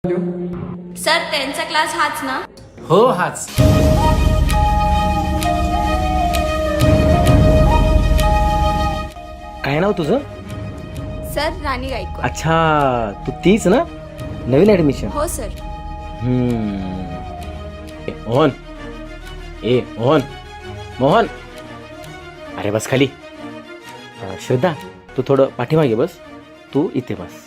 Sir त्यांचा class हाच ना? हो हाच. काय नाव तुझं? सर राणी गायकवाड. अच्छा, तू तीच ना, नवीन ऍडमिशन? हो सर. मोहन, ए मोहन, मोहन, अरे बस खाली. श्रद्धा, तू थोडं पाठीमागे बस. तू इथे बस.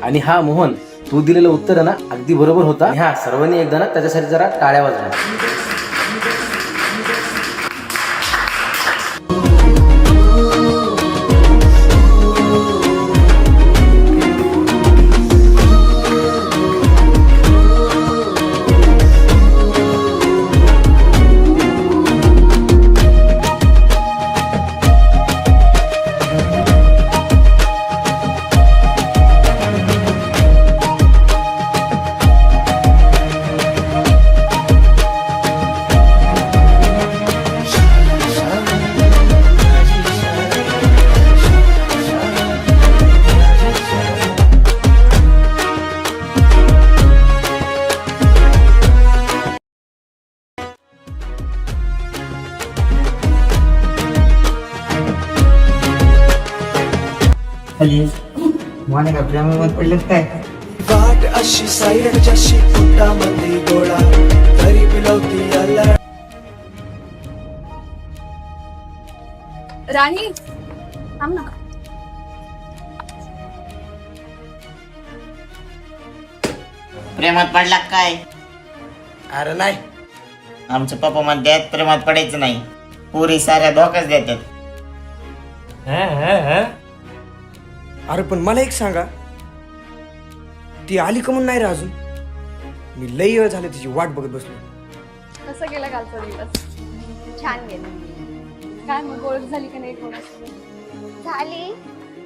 आणि हा मोहन, तू दिलेलं उत्तर ना अगदी बरोबर होता. ह्या सर्वांनी एकदा ना त्याच्यासाठी जरा टाळ्या वाजवा. माने का प्रेमामध्ये पडलेत काय? वाट अशी सायरन जशी पोटामध्ये गोळा तरी पिलवती आला. राणी थांब ना. प्रेमात पडला काय? अरे नाही, आमचे पप्पा म्हणतात प्रेमात पडायचं नाही, पुरी साऱ्या धोकाच देतात. अरे पण मला एक सांगा, ती आली का म्हणून नाही रे अजून? मी लई वेळ झाले तिची वाट बघत बसलो. कसं गेला कालचा दिवस? छान गेला. काय मग ओळख झाली का नाही कोणासोबत? झाली,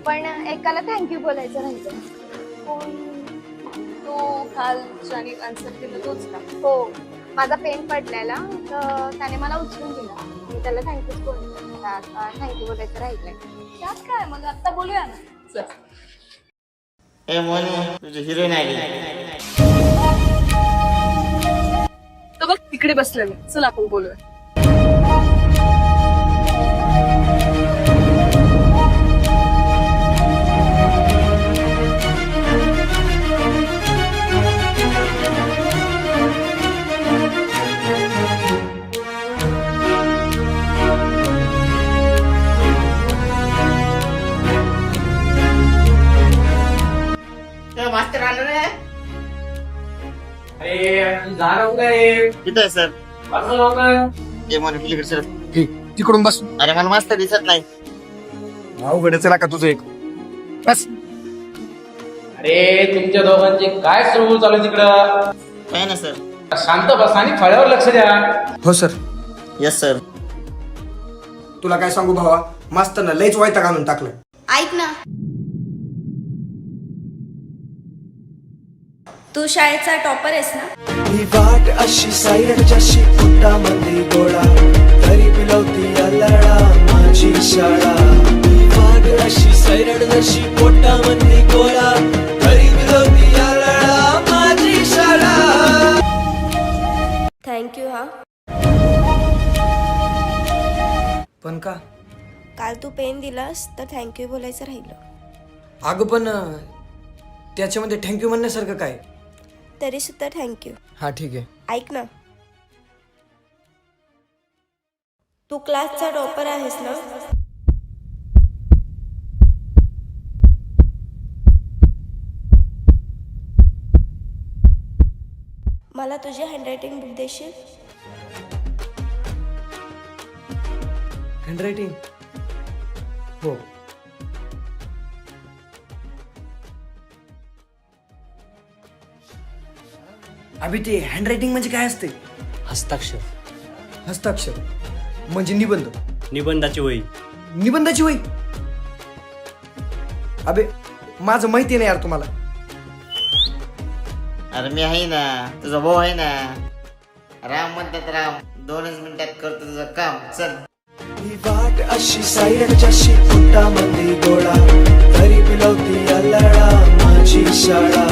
पण एकाला थँक्यू बोलायचं राहिलं. कोण? तो काल ज्याने आन्सर केलं तोच का? हो, माझा पेन पडलेला तर त्याने मला उचलून दिला. मी त्याला थँक्यूच बोलले. आता थँक्यू बोलायचं राहिलंय. त्यात काय, मग आता बोलूया ना. चल. ए म्हणून तुझी हिरोईन आली. तर बघ तिकडे बसलेलं. चल आपण बोलूया. मास्टर आलो रे. किती आहे सर? ए म्हणून पलीकडे सर. तिकडून बस. अरे मला मास्तर दिसत नाही. अवघड चला का तुझं एक बस. अरे तुमच्या दोघांचे काय सुरू चालू आहे तिकडं? काय ना सर? शांत बसा आणि फळ्यावर लक्ष द्या. हो सर. Yes sir. तुला काय सांगू भावा, मास्तरनं लईच वैताग आणून टाकलं. ऐक ना, तू शाळेचा टॉपर आहेस ना? ही वाट अशी सायरन जशी पोटामध्ये गोळा तरी पिलवती आला माझी शाळा. ही वाट अशी सायरन जशी पोटामध्ये गोळा तरी पिलवती आला माझी शाळा. थँक्यू. हा पण का? काल तू पेन दिलास तर थँक्यू बोलायचं राहिलं. अगं पण त्याच्यामध्ये थँक्यू म्हणण्यासारखं काय? तरी सुद्धा थँक्यू. हा ठीक आहे. ऐक ना, तू क्लासचा टॉपर आहेस ना? मला तुझी हँडरायटिंग बुक देशील? हँडरायटिंग? हो. अभि ते हँडरायटिंग म्हणजे काय असते? हस्ताक्षर. हस्ताक्षर म्हणजे निबंध. निबंधाची वही. निबंधाची वही? अबे माझं माहिती नाही यार तुम्हाला. अरे मी आहे ना, तुझा भाऊ आहे ना. राम म्हणतात राम, 2च मिनिटात करतो तुझं काम. चल. ही वाट अशी सायरडच्या पोटामध्ये गोळा, तरी पिलवती अल्लडा माझी शाळा.